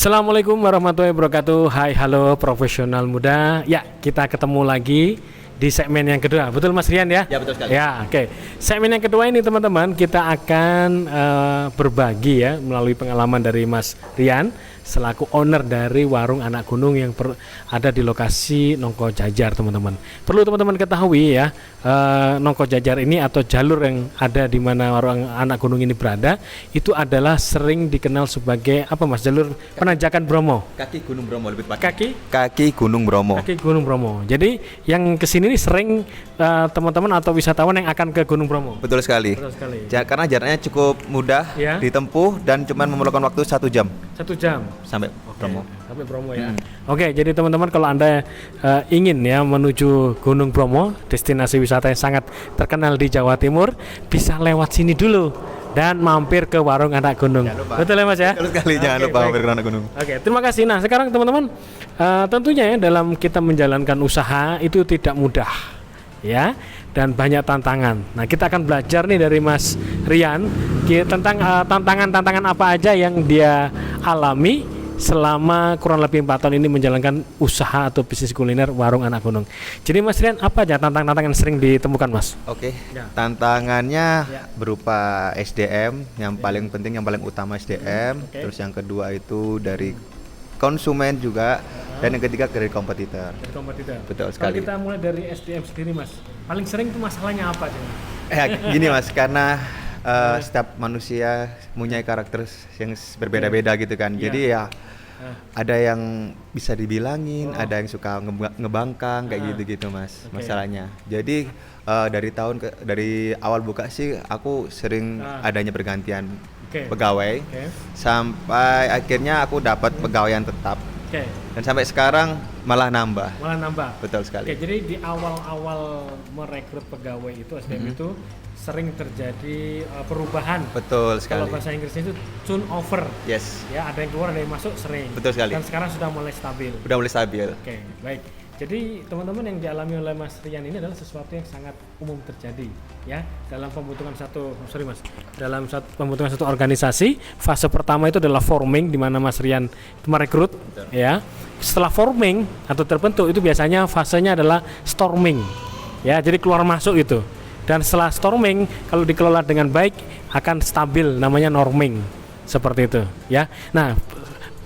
Assalamualaikum warahmatullahi wabarakatuh. Hai, halo profesional muda. Ya, kita ketemu lagi di segmen yang kedua. Betul Mas Rian ya? Ya, betul sekali. Ya, oke. Segmen yang kedua ini teman-teman, kita akan berbagi ya melalui pengalaman dari Mas Rian selaku owner dari warung Anak Gunung yang ada di lokasi Nongko Jajar, teman-teman. Perlu teman-teman ketahui ya, Nongko Jajar ini atau jalur yang ada di mana warung Anak Gunung ini berada, itu adalah sering dikenal sebagai apa Mas? Jalur penanjakan Bromo. Kaki Gunung Bromo lebih tepatnya. Kaki Gunung Bromo. Kaki Gunung Bromo. Jadi yang kesini ini sering teman-teman atau wisatawan yang akan ke Gunung Bromo. Betul sekali. Betul sekali. Karena jaraknya cukup mudah Ya. ditempuh dan cuma memerlukan waktu 1 jam 1 jam sampai Bromo. sampai Bromo ya. Oke, jadi teman-teman kalau Anda ingin ya menuju Gunung Bromo, destinasi wisata yang sangat terkenal di Jawa Timur, bisa lewat sini dulu dan mampir ke warung Anak Gunung. Betul ya Mas ya? Betul sekali, jangan lupa baik. mampir ke Anak Gunung. Oke, terima kasih. Nah, sekarang teman-teman, tentunya ya dalam kita menjalankan usaha itu tidak mudah, ya, dan banyak tantangan. Nah, kita akan belajar nih dari Mas Rian tentang tantangan-tantangan apa aja yang dia alami selama kurang lebih 4 tahun ini menjalankan usaha atau bisnis kuliner warung Anak Gunung. Jadi Mas Rian, apa aja tantangan-tantangan yang sering ditemukan Mas? Oke. Ya. Tantangannya Ya. berupa SDM, yang paling penting, yang paling utama SDM. Oke. Terus yang kedua itu dari konsumen juga, dan yang ketiga dari kompetitor. Dari kompetitor. Betul Kalau sekali. kita mulai dari SDM sendiri Mas, paling sering itu masalahnya apa aja? Gini Mas, karena setiap manusia punya karakter yang berbeda-beda gitu kan. Iya. Jadi ya ada yang bisa dibilangin, ada yang suka ngebangkang kayak gitu-gitu Mas. Oke. Masalahnya. Jadi dari awal buka sih aku sering adanya pergantian Oke. pegawai, Oke. sampai akhirnya aku dapat pegawai yang tetap, Oke. dan sampai sekarang malah nambah. Malah nambah. Betul Oke, sekali. jadi di awal-awal merekrut pegawai itu SDM itu sering terjadi perubahan. Betul Kalau sekali. bahasa Inggrisnya itu turnover. Yes. Ya, ada yang keluar, ada yang masuk sering. Betul sekali. Dan sekarang sudah mulai stabil. Udah mulai stabil. Oke, baik. Jadi teman-teman, yang dialami oleh Mas Rian ini adalah sesuatu yang sangat umum terjadi ya dalam pembentukan pembentukan satu organisasi. Fase pertama itu adalah forming, di mana Mas Rian merekrut. Betul. Ya. Setelah forming atau terbentuk itu biasanya fasenya adalah storming. Ya, jadi keluar masuk itu. Dan setelah storming, kalau dikelola dengan baik akan stabil, namanya norming. Seperti itu ya. Nah,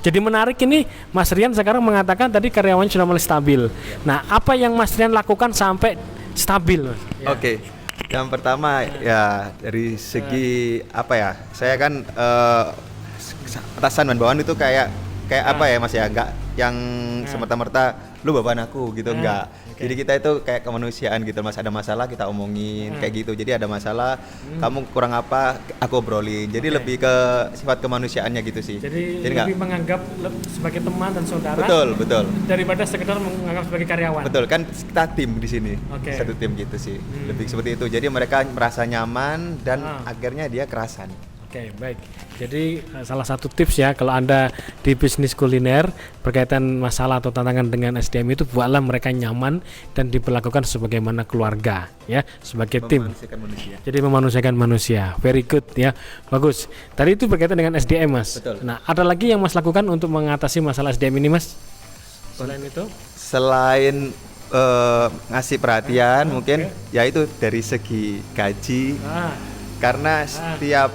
jadi menarik ini, Mas Rian sekarang mengatakan tadi karyawannya sudah mulai stabil. Nah, apa yang Mas Rian lakukan sampai stabil? Ya. Oke. Yang pertama ya dari segi apa ya? Saya kan atasan dan bawahan itu kayak apa ya Mas ya? Enggak yang semerta-merta lu bawahan aku gitu, enggak. Oke. Jadi kita itu kayak kemanusiaan gitu Mas, ada masalah kita omongin kayak gitu. Jadi ada masalah, kamu kurang apa, aku obrolin. Jadi Oke. lebih ke sifat kemanusiaannya gitu sih. Jadi nggak- lebih menganggap sebagai teman dan saudara betul. daripada sekedar menganggap sebagai karyawan. Betul, kan kita tim di sini. Oke. Satu tim gitu sih. Lebih seperti itu. Jadi mereka merasa nyaman dan Ah. akhirnya dia kerasan. Oke, baik. Jadi salah satu tips ya, kalau Anda di bisnis kuliner berkaitan masalah atau tantangan dengan SDM itu, buatlah mereka nyaman dan diperlakukan sebagaimana keluarga ya, sebagai tim. Memanusiakan manusia. Jadi memanusiakan manusia. Very good ya. Bagus. Tadi itu berkaitan dengan SDM Mas. Betul. Nah, ada lagi yang Mas lakukan untuk mengatasi masalah SDM ini Mas? Selain itu? Selain ngasih perhatian mungkin ya itu dari segi gaji, karena setiap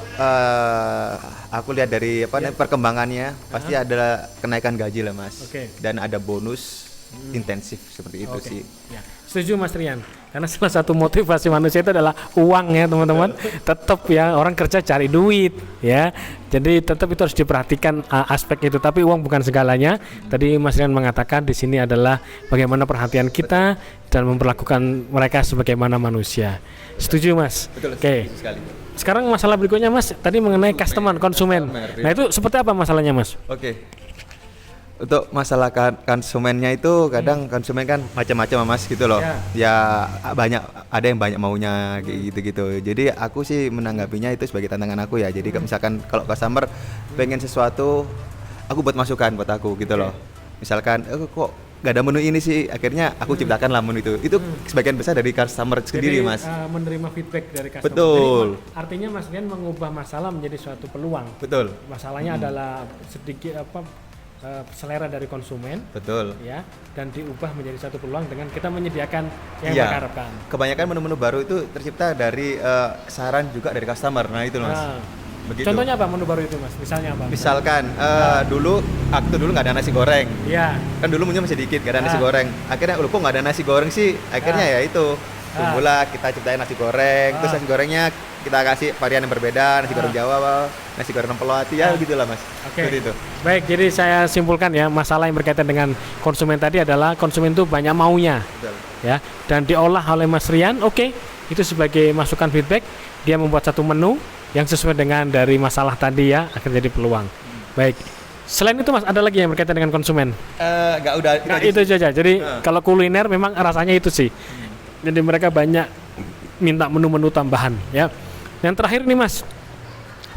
aku lihat dari perkembangannya pasti ada kenaikan gaji lah Mas. Oke. Dan ada bonus intensif seperti itu Oke. sih. Ya. Setuju Mas Rian. Karena salah satu motivasi manusia itu adalah uang ya teman-teman. Tetap ya, orang kerja cari duit ya. Jadi tetap itu harus diperhatikan aspek itu. Tapi uang bukan segalanya. Tadi Mas Rian mengatakan di sini adalah bagaimana perhatian kita dan memperlakukan mereka sebagaimana manusia. Setuju Mas? Betul. Oke. Setuju sekali. Sekarang masalah berikutnya Mas, tadi mengenai konsumen. Nah itu seperti apa masalahnya Mas? Oke. Untuk masalah konsumennya itu kadang konsumen kan macam-macam Mas gitu loh. Ya banyak, ada yang banyak maunya kayak gitu-gitu. Jadi aku sih menanggapinya itu sebagai tantangan aku ya. Jadi misalkan kalau customer pengen sesuatu, aku buat masukan buat aku gitu loh. Misalkan kok nggak ada menu ini sih, akhirnya aku ciptakan lah menu itu sebagian besar dari customer sendiri. Jadi, Mas menerima feedback dari customer. Betul. Jadi, artinya Mas Rian mengubah masalah menjadi suatu peluang. Betul. Masalahnya adalah sedikit selera dari konsumen, Betul. ya, dan diubah menjadi satu peluang dengan kita menyediakan yang Iya. mereka harapkan. Kebanyakan menu-menu baru itu tercipta dari saran juga dari customer. Nah itu Mas. Nah, Begitu. contohnya apa menu baru itu Mas? Misalnya apa? Misalkan dulu waktu dulu nggak ada nasi goreng. Iya. Kan dulu menunya masih dikit, nggak ada nasi Ah. goreng. Akhirnya kok nggak ada nasi goreng sih? Akhirnya ya itu. Tumbuhlah kita ciptain nasi goreng. Terus nasi gorengnya kita kasih varian yang berbeda, nasi goreng Jawa, nasi goreng Pelawati, ya begitulah Mas. Oke. Seperti itu. Baik, jadi saya simpulkan ya, masalah yang berkaitan dengan konsumen tadi adalah konsumen itu banyak maunya, Betul. ya, dan diolah oleh Mas Rian. Oke, itu sebagai masukan feedback. Dia membuat satu menu yang sesuai dengan dari masalah tadi ya, akhirnya jadi peluang. Baik. Selain itu Mas, ada lagi yang berkaitan dengan konsumen? Nggak udah Nah, aja itu sih. saja. Jadi kalau kuliner memang rasanya itu sih. Jadi mereka banyak minta menu-menu tambahan, ya. Yang terakhir nih Mas,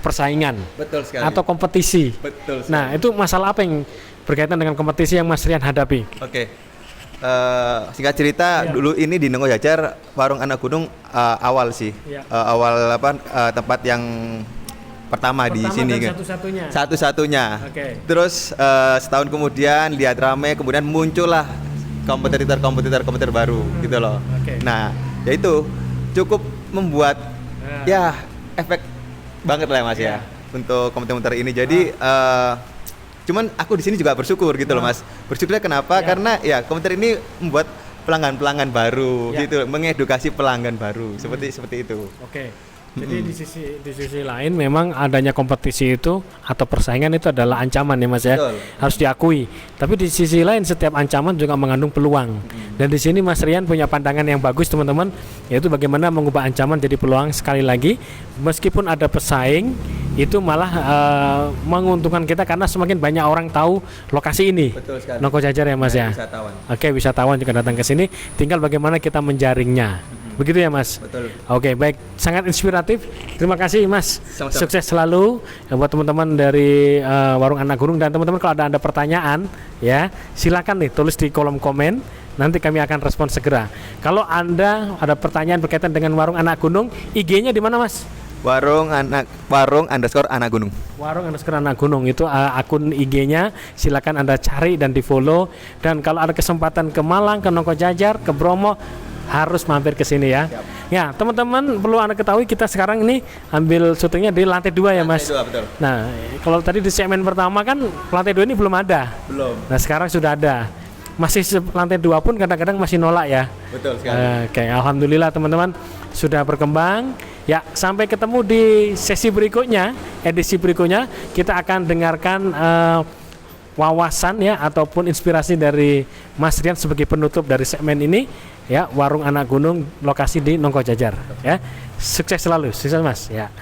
persaingan Betul sekali. atau kompetisi. Betul sekali. Nah, itu masalah apa yang berkaitan dengan kompetisi yang Mas Rian hadapi? Oke. Singkat cerita, dulu ini di Nongko Jajar warung anak gunung awal sih. Iya. Awal tempat yang pertama di Pertama sini dan kan. satu-satunya. Satu-satunya. Oke. Terus setahun kemudian lihat rame, kemudian muncullah kompetitor baru gitu loh. Oke. Nah, ya itu cukup membuat ya efek banget lah Mas Iya. ya untuk kompetitor ini. Jadi cuman aku di sini juga bersyukur gitu loh Mas. Bersyukurnya kenapa? Ya. Karena ya kompetitor ini membuat pelanggan baru Ya. gitu, mengedukasi pelanggan baru seperti itu. Oke. Jadi di sisi lain memang adanya kompetisi itu atau persaingan itu adalah ancaman ya Mas ya. Betul. Harus diakui. Tapi di sisi lain setiap ancaman juga mengandung peluang. Dan di sini Mas Rian punya pandangan yang bagus teman-teman, yaitu bagaimana mengubah ancaman jadi peluang. Sekali lagi, meskipun ada pesaing, itu malah menguntungkan kita karena semakin banyak orang tahu lokasi ini. Betul sekali. Nongko Jajar ya Mas ya. Wisatawan. Oke, wisatawan juga datang ke sini, tinggal bagaimana kita menjaringnya. Begitu ya Mas? Betul. Oke, baik, sangat inspiratif. Terima kasih Mas. Sama-sama. Sukses selalu ya, buat teman-teman dari Warung Anak Gunung, dan teman-teman kalau ada pertanyaan ya, silakan nih tulis di kolom komen. Nanti kami akan respon segera. Kalau Anda ada pertanyaan berkaitan dengan Warung Anak Gunung, IG-nya di mana Mas? Warung _anak gunung. Warung Anak Gunung itu akun IG-nya, silakan Anda cari dan di-follow. Dan kalau ada kesempatan ke Malang, ke Nongko Jajar, ke Bromo, harus mampir ke sini ya. Siap. Ya, teman-teman perlu Anda ketahui, kita sekarang ini ambil syutingnya di lantai 2 ya, Mas. Lantai 2, betul. Nah, kalau tadi di segmen pertama kan lantai 2 ini belum ada. Belum. Nah, sekarang sudah ada. Masih lantai 2 pun kadang-kadang masih nolak ya. Betul sekali. Oke, alhamdulillah teman-teman sudah berkembang. Ya, sampai ketemu di sesi berikutnya, edisi berikutnya kita akan dengarkan wawasan ya ataupun inspirasi dari Mas Rian sebagai penutup dari segmen ini ya, Warung Anak Gunung, lokasi di Nongko Jajar ya. Sukses selalu, sukses Mas ya.